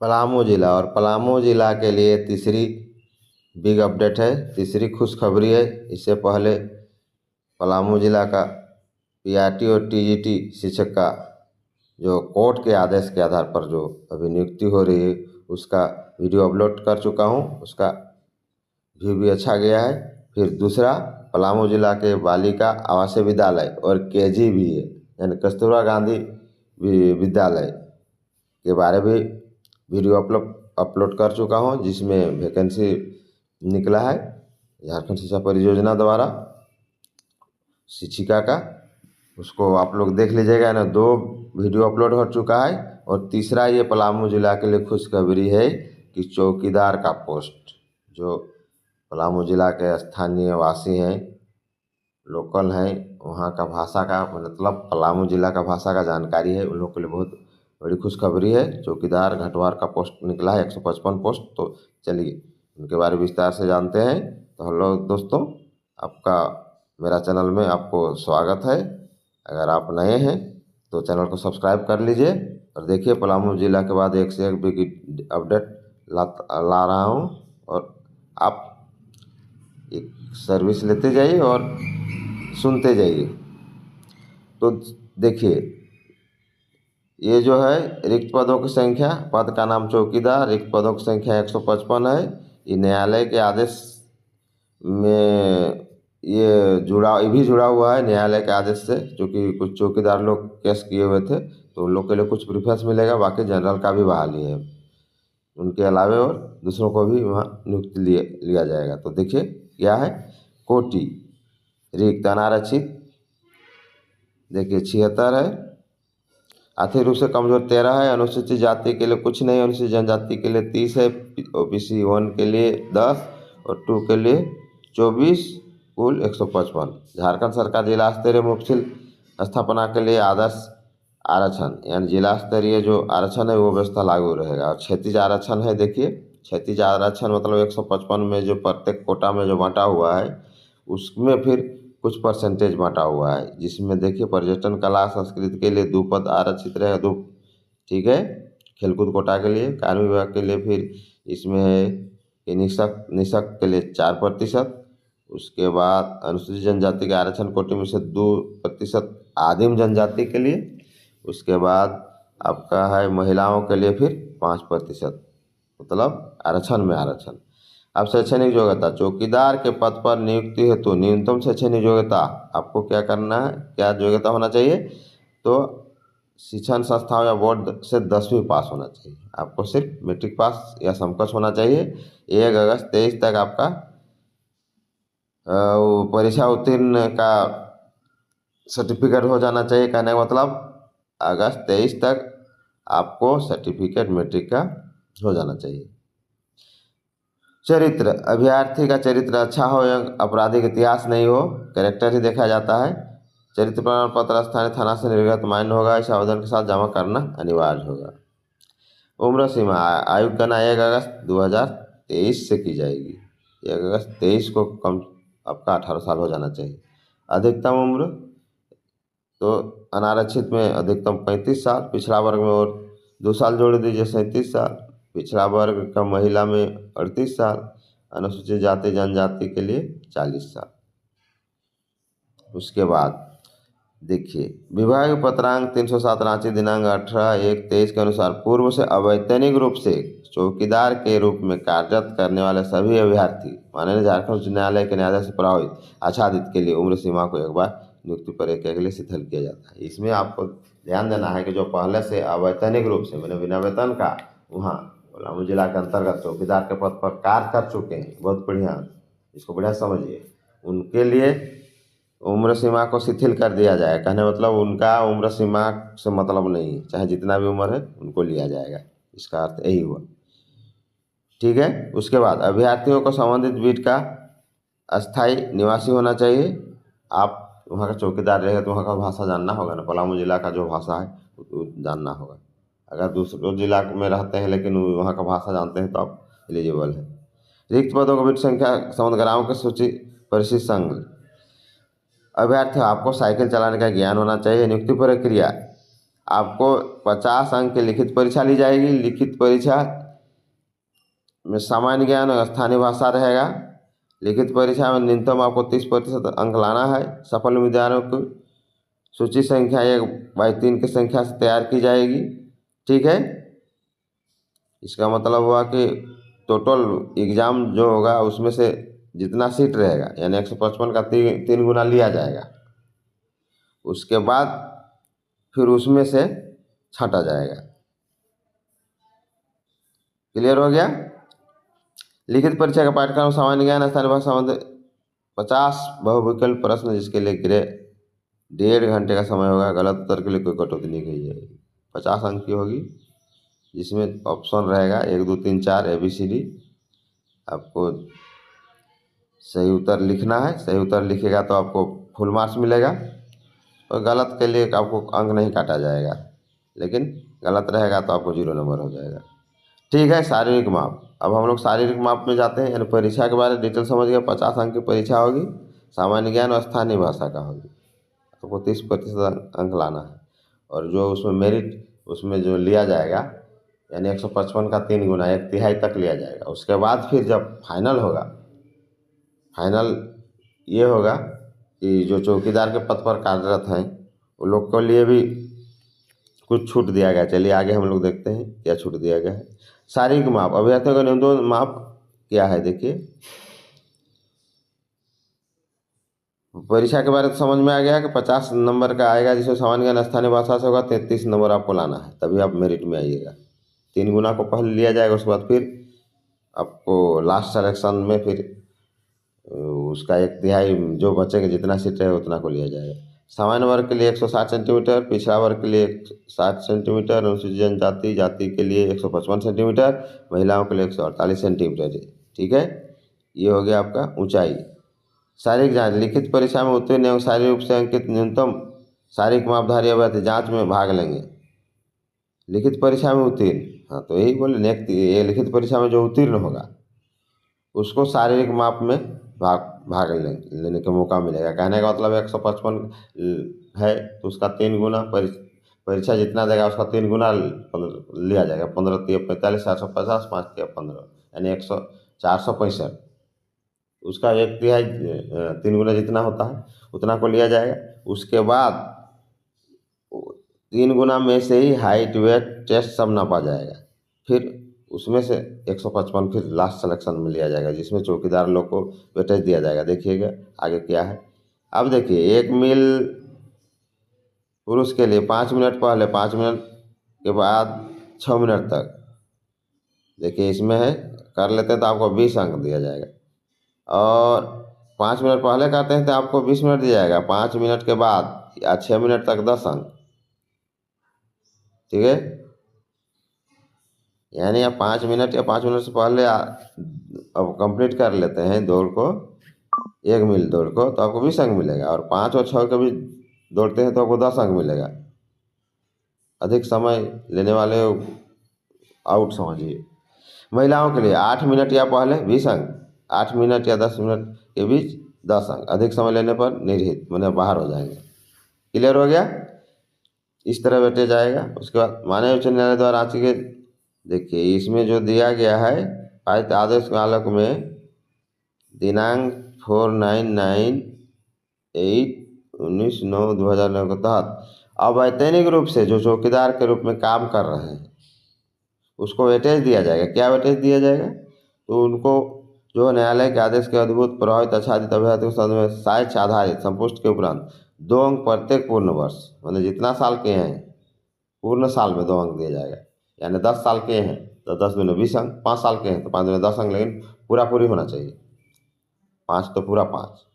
पलामू जिला, और पलामू जिला के लिए तीसरी बिग अपडेट है, तीसरी खुशखबरी है। इससे पहले पलामू जिला का पीआरटी और टीजीटी शिक्षक का जो कोर्ट के आदेश के आधार पर जो अभी नियुक्ति हो रही है उसका वीडियो अपलोड कर चुका हूँ, उसका व्यू भी अच्छा गया है। फिर दूसरा, पलामू जिला के बालिका आवासीय विद्यालय और केजीबीए यानी कस्तूरबा गांधी विद्यालय के बारे में वीडियो अपलोड कर चुका हूँ, जिसमें वैकेंसी निकला है झारखंड शिक्षा परियोजना द्वारा शिक्षिका का, उसको आप लोग देख लीजिएगा ना। 2 वीडियो अपलोड हो चुका है। और तीसरा, ये पलामू जिला के लिए खुशखबरी है कि चौकीदार का पोस्ट, जो पलामू जिला के स्थानीय वासी हैं, लोकल हैं, वहाँ का भाषा का मतलब पलामू जिला का भाषा का जानकारी है, उन लोगों के लिए बहुत बड़ी खुशखबरी है। चौकीदार घटवार का पोस्ट निकला है, 155 पोस्ट। तो चलिए उनके बारे में विस्तार से जानते हैं। तो हेलो दोस्तों, आपका मेरा चैनल में आपको स्वागत है। अगर आप नए हैं तो चैनल को सब्सक्राइब कर लीजिए और देखिए पलामू जिला के बाद एक से एक बिग अपडेट ला रहा हूँ, और आप एक सर्विस लेते जाइए और सुनते जाइए। तो देखिए, ये जो है रिक्त पदों की संख्या, पद का नाम चौकीदार, रिक्त पदों की संख्या 155 है। ये न्यायालय के आदेश में ये भी जुड़ा हुआ है न्यायालय के आदेश से, क्योंकि कुछ चौकीदार लोग केस किए हुए थे तो उन लोग के लिए कुछ प्रिफरेंस मिलेगा। बाकी जनरल का भी बहाली है, उनके अलावे और दूसरों को भी वहाँ नियुक्ति लिया जाएगा। तो देखिए क्या है, कोटि रिक्त अनारक्षित देखिए 76 है, आर्थिक रूप से कमजोर 13 है, अनुसूचित जाति के लिए कुछ नहीं, अनुसूचित जनजाति के लिए 30 है, ओबीसी 1 के लिए 10 और 2 के लिए 24, कुल 155। झारखंड सरकार जिला स्तरीय मुफसिल स्थापना के लिए आदर्श आरक्षण यानी जिला स्तरीय जो आरक्षण है वो व्यवस्था लागू रहेगा। और क्षैतिज आरक्षण है, देखिए क्षैतिज आरक्षण मतलब 155 में जो प्रत्येक कोटा में जो बांटा हुआ है उसमें फिर कुछ परसेंटेज बांटा हुआ है, जिसमें देखिए पर्यटन, कला, संस्कृति के लिए 2 पद आरक्षित रहेगा, 2, ठीक है। खेलकूद कोटा के लिए, कार्मिक विभाग के लिए फिर इसमें है कि निषक के लिए 4%। उसके बाद अनुसूचित जनजाति के आरक्षण कोटे में से 2% आदिम जनजाति के लिए। उसके बाद आपका है महिलाओं के लिए फिर 5%, मतलब आरक्षण में आरक्षण। अब शैक्षणिक योग्यता, चौकीदार के पद पर नियुक्ति हेतु न्यूनतम शैक्षणिक योग्यता आपको क्या करना है, क्या योग्यता होना चाहिए, तो शिक्षण संस्थाओं या बोर्ड से 10वीं पास होना चाहिए। आपको सिर्फ मैट्रिक पास या समकक्ष होना चाहिए। 1 अगस्त 23 तक आपका परीक्षा उत्तीर्ण का सर्टिफिकेट हो जाना चाहिए। कहने का मतलब अगस्त 23 तक आपको सर्टिफिकेट मैट्रिक का हो जाना चाहिए। चरित्र, अभ्यर्थी का चरित्र अच्छा हो या आपराधिक इतिहास नहीं हो, कैरेक्टर ही देखा जाता है। चरित्र प्रमाण पत्र स्थानीय थाना से निर्गत मान्य होगा, इस आवेदन के साथ जमा करना अनिवार्य होगा। उम्र सीमा, आयु गणना 1 अगस्त 2023 से की जाएगी। 1 अगस्त 23 को कम आपका 18 साल हो जाना चाहिए। अधिकतम उम्र, तो अनारक्षित में अधिकतम 35 साल, पिछड़ा वर्ग में और 2 साल जोड़ दीजिए 37 साल, पिछड़ा वर्ग का महिला में 38 साल, अनुसूचित जाति जनजाति के लिए 40 साल। उसके बाद देखिए, विभागीय पत्रांक 307 रांची दिनांक 18/1/23 के अनुसार पूर्व से अवैतनिक रूप से चौकीदार के रूप में कार्यरत करने वाले सभी अभ्यर्थी माननीय झारखंड उच्च न्यायालय के न्यायालय से प्रभावित आच्छादित के लिए उम्र सीमा को एक बार नियुक्ति प्रक्रिया के लिए शिथिल किया जाता है। इसमें आपको ध्यान देना है कि जो पहले से अवैतनिक रूप से मैंने बिना वेतन का वहाँ पलामू जिला के अंतर्गत चौकीदार के पद पर कार्य कर चुके हैं, बहुत बढ़िया, इसको बढ़िया समझिए, उनके लिए उम्र सीमा को शिथिल कर दिया जाए। कहने मतलब उनका उम्र सीमा से मतलब नहीं, चाहे जितना भी उम्र है उनको लिया जाएगा, इसका अर्थ यही हुआ, ठीक है। उसके बाद अभ्यर्थियों को संबंधित बीट का अस्थायी निवासी होना चाहिए। आप वहाँ का चौकीदार रहेगा तो वहाँ का भाषा जानना होगा ना, पलामू जिला का जो भाषा है वो जानना होगा। अगर दूसरे जिला में रहते हैं लेकिन वहाँ का भाषा जानते हैं तो आप एलिजिबल है। रिक्त पदों की बीट संख्या संबंध ग्रामों की सूची परिशिष्ट संघ। अभ्यर्थी आपको साइकिल चलाने का ज्ञान होना चाहिए। नियुक्ति प्रक्रिया, आपको 50 अंक की लिखित परीक्षा ली जाएगी। लिखित परीक्षा में सामान्य ज्ञान और स्थानीय भाषा रहेगा। लिखित परीक्षा में न्यूनतम आपको 30% अंक लाना है। सफल उम्मीदवारों को सूची संख्या 1/3 की संख्या से तैयार की जाएगी। ठीक है, इसका मतलब हुआ कि टोटल एग्ज़ाम जो होगा उसमें से जितना सीट रहेगा यानी 155 का 3 गुना लिया जाएगा। उसके बाद फिर उसमें से छांटा जाएगा। क्लियर हो गया। लिखित परीक्षा का पाठ्यक्रम सामान्य ज्ञान, स्थानीय भाषा संबंध 50 बहुविकल्प प्रश्न, जिसके लिए 1.5 घंटे का समय होगा। गलत उत्तर के लिए कोई कटौती नहीं की जाएगी। 50 अंक की होगी, जिसमें ऑप्शन रहेगा 1 2 3 4 ABCD। आपको सही उत्तर लिखना है। सही उत्तर लिखेगा तो आपको फुल मार्क्स मिलेगा, और गलत के लिए आपको अंक नहीं काटा जाएगा, लेकिन गलत रहेगा तो आपको 0 नंबर हो जाएगा। ठीक है। शारीरिक माप, अब हम लोग शारीरिक माप में जाते हैं। यानी परीक्षा के बारे में डिटेल समझ गए। 50 अंक की परीक्षा होगी, सामान्य ज्ञान और स्थानीय भाषा का होगी। आपको 30% अंक लाना है, और जो उसमें मेरिट उसमें जो लिया जाएगा यानी 155 का 3 गुना 1/3 तक लिया जाएगा। उसके बाद फिर जब फाइनल होगा, फाइनल ये होगा कि जो चौकीदार के पद पर कार्यरत हैं उन लोग के लिए भी कुछ छूट दिया गया। चलिए आगे हम लोग देखते हैं क्या छूट दिया गया है। शारीरिक माप, अभ्यर्थियों का न्यूनतम माप क्या है देखिए। परीक्षा के बारे में समझ में आ गया कि 50 नंबर का आएगा, जिसमें सामान्य ज्ञान स्थानीय भाषा से होगा। 33 नंबर आपको लाना है, तभी आप मेरिट में आइएगा। 3 गुना को पहले लिया जाएगा, उसके बाद फिर आपको लास्ट सिलेक्शन में फिर उसका 1/3 जो बचेगा, जितना सीट है उतना को लिया जाएगा। सामान्य वर्ग के लिए 160 सेंटीमीटर, पिछड़ा वर्ग के लिए 60 सेंटीमीटर, अनुसूचित जनजाति जाति के लिए 155 सेंटीमीटर, महिलाओं के लिए 148 सेंटीमीटर। ठीक है, ये हो गया आपका ऊंचाई। शारीरिक जांच, लिखित परीक्षा में उत्तीर्ण एवं शारीरिक रूप से अंकित न्यूनतम शारीरिक मापधारी अभ्यर्थी जांच में भाग लेंगे। लिखित परीक्षा में उत्तीर्ण, हाँ तो यही बोले नेक्स्ट, ये लिखित परीक्षा में जो उत्तीर्ण होगा उसको शारीरिक माप में भाग लेने का मौका मिलेगा। कहने का मतलब 155 है तो उसका 3 गुना परीक्षा जितना देगा उसका 3 गुना लिया जाएगा। 15 3 45, 450, 5 3 15, यानी 100 465। उसका 1/3 3 गुना जितना होता है उतना को लिया जाएगा। उसके बाद 3 गुना में से ही हाइट वेट टेस्ट सब नापा जाएगा। फिर उसमें से 155 फिर लास्ट सिलेक्शन में लिया जाएगा, जिसमें चौकीदार लोग को वेटेज दिया जाएगा। देखिएगा आगे क्या है। अब देखिए 1 मील पुरुष के लिए 5 मिनट पहले, 5 मिनट के बाद 6 मिनट तक। देखिए इसमें है, कर लेते हैं तो आपको 20 अंक दिया जाएगा। और 5 मिनट पहले करते हैं तो आपको 20 मिनट दिया जाएगा। 5 मिनट के बाद या 6 मिनट तक 10 अंक। ठीक है, यानी आप 5 मिनट या 5 मिनट से पहले अब कंप्लीट कर लेते हैं दौड़ को, 1 मील दौड़ को, तो आपको 20 अंक मिलेगा। और 5 और 6 के भी दौड़ते हैं तो आपको 10 अंक मिलेगा। अधिक समय लेने वाले आउट समझिए। महिलाओं के लिए 8 मिनट या पहले 20 अंक, 8 मिनट या 10 मिनट के बीच 10 अंक, अधिक समय लेने पर निर्हित मैंने बाहर हो जाएंगे। क्लियर हो गया। इस तरह बैठे जाएगा। उसके बाद माननीय उच्च न्यायालय द्वारा रांची के, देखिए इसमें जो दिया गया है पारित आदेश के आलोक में दिनांक 19/9/2009 के तहत अवैतनिक रूप से जो चौकीदार के रूप में काम कर रहे हैं उसको वेटेज दिया जाएगा। क्या वेटेज दिया जाएगा? तो उनको जो न्यायालय के आदेश के अद्भुत प्रभावित आच्छादित अभ्यर्थी के संबंध में साक्ष्य आधारित संपुष्ट के उपरांत 2 अंक प्रत्येक पूर्ण वर्ष, मतलब जितना साल के हैं पूर्ण साल में 2 अंक दिया जाएगा। यानी 10 साल के हैं तो 10 दूनी 20 अंक, 5 साल के हैं तो 5 दूनी 10 अंक, लेकिन पूरा पूरी होना चाहिए। 5 तो पूरा 5,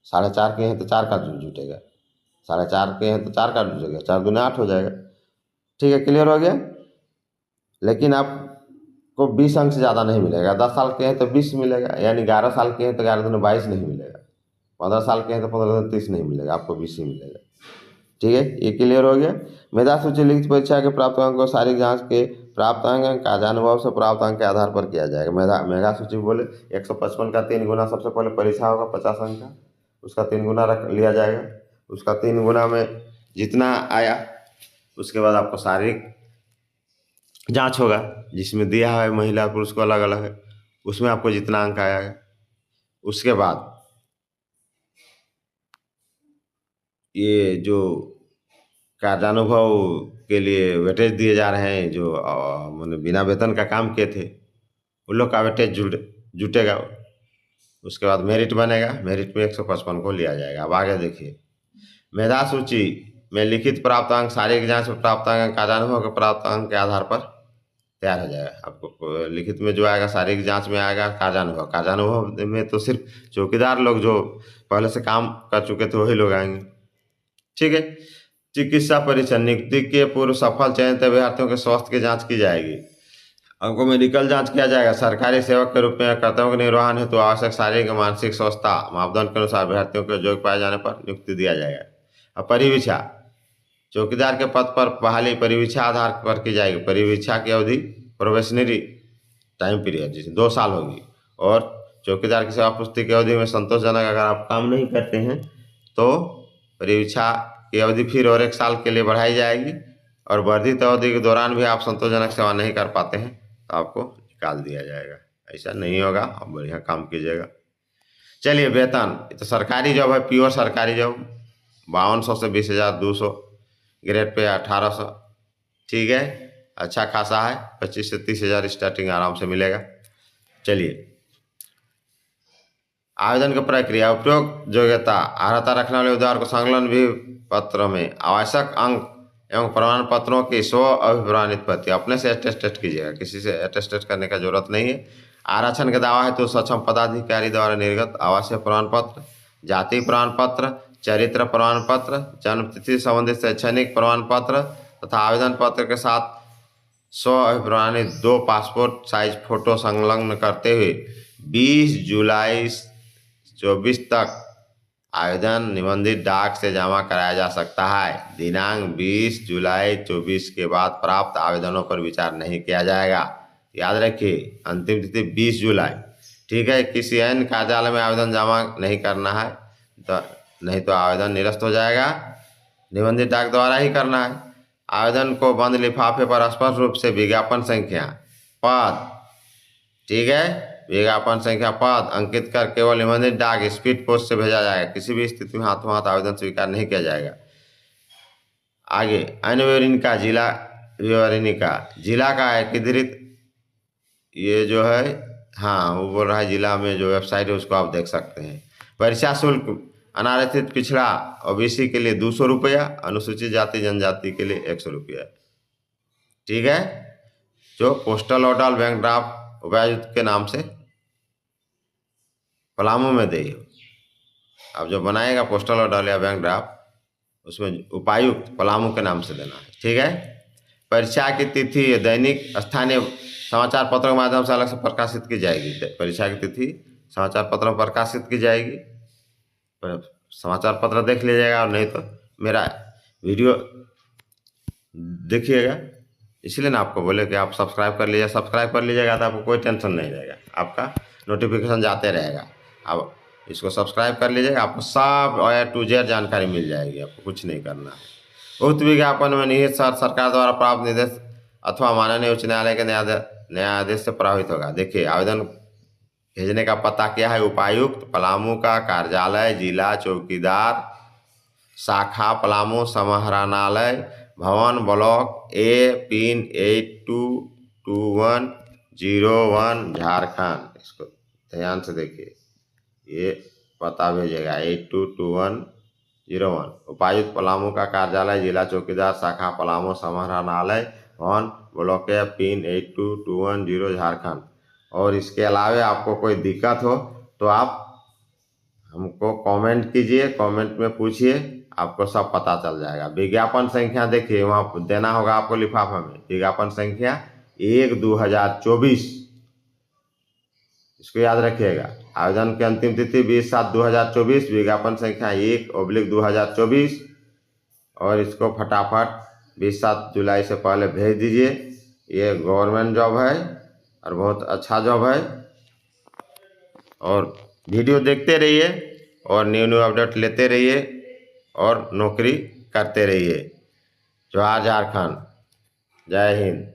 4.5 के हैं तो 4 का जुटेगा, 4.5 के हैं तो 4 का जुटेगा, 4 दूनी 8 हो जाएगा। ठीक है, क्लियर हो गया। लेकिन आपको 20 अंक से ज़्यादा नहीं मिलेगा। 10 साल के हैं तो 20 मिलेगा, यानी 11 साल के हैं तो 11 दूनी 22 नहीं मिलेगा, 15 साल के हैं तो 15 दूनी 30 नहीं मिलेगा, आपको 20 ही मिलेगा। ठीक है, ये क्लियर हो गया। मेधा सूची लिखित परीक्षा के प्राप्त अंक को शारीरिक जांच के प्राप्त अंक का अनुभव से प्राप्त अंक के आधार पर किया जाएगा। मेधा सूची बोले 155 का 3 गुना सबसे पहले परीक्षा होगा 50 अंक का, उसका 3 गुना रख लिया जाएगा। उसका 3 गुना में जितना आया उसके बाद आपको शारीरिक जांच होगा, जिसमें दिया है महिला पुरुष को अलग अलग है, उसमें आपको जितना अंक आएगा। उसके बाद ये जो कार्यानुभव के लिए वेटेज दिए जा रहे हैं, जो मतलब बिना वेतन का काम किए थे, उन लोग का वेटेज जुटेगा। उसके बाद मेरिट बनेगा, मेरिट में 155 को लिया जाएगा। अब आगे देखिए, मेधा सूची में लिखित प्राप्त अंक शारीरिक जांच में प्राप्त अंक कार्यानुभव के प्राप्त अंक के आधार पर तैयार हो जाएगा। आपको लिखित में जो आएगा शारीरिक जांच में आएगा कार्यानुभव, कार्यानुभव में तो सिर्फ चौकीदार लोग जो पहले से काम कर चुके थे वही लोग आएंगे। ठीक है। चिकित्सा परीक्षण, नियुक्ति के पूर्व सफल चयनित अभ्यर्थियों के स्वास्थ्य की जांच की जाएगी। हमको मेडिकल जांच किया जाएगा। सरकारी सेवक के रूप में कर्तव्यों के निर्वहन हेतु आवश्यक शारीरिक मानसिक स्वस्थता मापदंड के अनुसार अभ्यर्थियों को योग्य पाए जाने पर नियुक्ति दिया जाएगा। अब परिवीक्षा, चौकीदार के पद पर बहाली परिवीक्षा आधार पर की जाएगी। परिवीक्षा की अवधि प्रोबेशनरी टाइम पीरियड जैसे 2 साल होगी, और चौकीदार की सेवा पुष्टि की अवधि में संतोषजनक अगर आप काम नहीं करते हैं तो परिवीक्षा की अवधि फिर और 1 साल के लिए बढ़ाई जाएगी, और वर्धित अवधि के दौरान भी आप संतोषजनक सेवा नहीं कर पाते हैं तो आपको निकाल दिया जाएगा। ऐसा नहीं होगा, आप बढ़िया काम कीजिएगा। चलिए, वेतन, ये तो सरकारी जॉब है, प्योर सरकारी जॉब, 5200 से 20,200, ग्रेड पे 1800। ठीक है, अच्छा खासा है, 25 से 30,000 स्टार्टिंग आराम से मिलेगा। चलिए, आवेदन की प्रक्रिया, उपयुक्त योग्यता अर्हता रखने वाले उम्मीदवार को संलग्न भी पत्र में आवश्यक अंक एवं प्रमाण पत्रों की स्व अभिप्रमाणित प्रति अपने से अटेस्टेड कीजिएगा, किसी से अटेस्टेड करने का जरूरत नहीं है। आरक्षण के दावा है तो सक्षम पदाधिकारी द्वारा निर्गत आवासीय प्रमाण पत्र, जाति प्रमाण पत्र, चरित्र प्रमाण पत्र, जन्म तिथि संबंधित शैक्षणिक प्रमाण पत्र तथा आवेदन पत्र के साथ स्व अभिप्रमाणित 2 पासपोर्ट साइज फोटो संलग्न करते हुए 20 जुलाई 24 तक आवेदन निबंधित डाक से जमा कराया जा सकता है। दिनांक 20 जुलाई 24 के बाद प्राप्त आवेदनों पर विचार नहीं किया जाएगा। याद रखिए, अंतिम तिथि 20 जुलाई। ठीक है, किसी अन्य कार्यालय में आवेदन जमा नहीं करना है, तो नहीं तो आवेदन निरस्त हो जाएगा। निबंधित डाक द्वारा ही करना है। आवेदन को बंद लिफाफे पर स्पष्ट रूप से विज्ञापन संख्या, पद, ठीक है, विज्ञापन संख्या, पद अंकित कर केवल निबंधित डाक स्पीड पोस्ट से भेजा जाएगा। किसी भी स्थिति में हाथों हाथ आवेदन स्वीकार नहीं किया जाएगा। आगे, अन्य विवरणिका, जिला विवरणिका, जिला का एकीकृत, ये जो है, हाँ वो बोल रहा है जिला में जो वेबसाइट है उसको आप देख सकते हैं। परीक्षा शुल्क, अनारक्षित पिछड़ा ओबीसी के लिए 200 रुपया, अनुसूचित जाति जनजाति के लिए 100 रुपया। ठीक है, जो पोस्टल ऑर्डर बैंक ड्राफ्ट उपायुक्त के नाम से पलामू में दे। अब जो बनाएगा पोस्टल ऑर्डर या बैंक ड्राफ्ट, उसमें उपायुक्त पलामू के नाम से देना है। ठीक है। परीक्षा की तिथि दैनिक स्थानीय समाचार पत्रों के माध्यम से अलग से प्रकाशित की जाएगी। परीक्षा की तिथि समाचार पत्रों में प्रकाशित की जाएगी। समाचार पत्र देख लीजिएगा, और नहीं तो मेरा वीडियो देखिएगा। इसलिए ना आपको बोले कि आप सब्सक्राइब कर लीजिए। सब्सक्राइब कर लीजिएगा तो आपको कोई टेंशन नहीं रहेगा, आपका नोटिफिकेशन जाते रहेगा। अब इसको सब्सक्राइब कर लीजिएगा, आपको सब A to Z जानकारी मिल जाएगी, आपको कुछ नहीं करना है। उक्त विज्ञापन में निहित सरकार द्वारा प्राप्त निर्देश अथवा माननीय उच्च न्यायालय के न्यायाधीश से प्रभावित होगा। देखिए, आवेदन भेजने का पता क्या है? उपायुक्त पलामू का कार्यालय, जिला चौकीदार, शाखा पलामू, समाहरणालय भवन, ब्लॉक ए, पिन 822101, झारखंड। इसको ध्यान से देखिए, ये पता भेजेगा 822101। उपायुक्त पलामू का कार्यालय, जिला चौकीदार, शाखा पलामू, समाहरणालय भवन, ब्लॉक ए, पिन 822110, झारखंड। और इसके अलावा आपको कोई दिक्कत हो तो आप हमको कमेंट कीजिए, कमेंट में पूछिए, आपको सब पता चल जाएगा। विज्ञापन संख्या देखिए, वहाँ देना होगा आपको लिफाफा में, विज्ञापन संख्या 1/2024, इसको याद रखिएगा। आवेदन की अंतिम तिथि 20/7/2024, विज्ञापन संख्या 1/2024, और इसको फटाफट 27 जुलाई से पहले भेज दीजिए। ये गवर्नमेंट जॉब है और बहुत अच्छा जॉब है, और वीडियो देखते रहिए और न्यू अपडेट लेते रहिए और नौकरी करते रहिए। जोहार झारखंड। जय हिंद।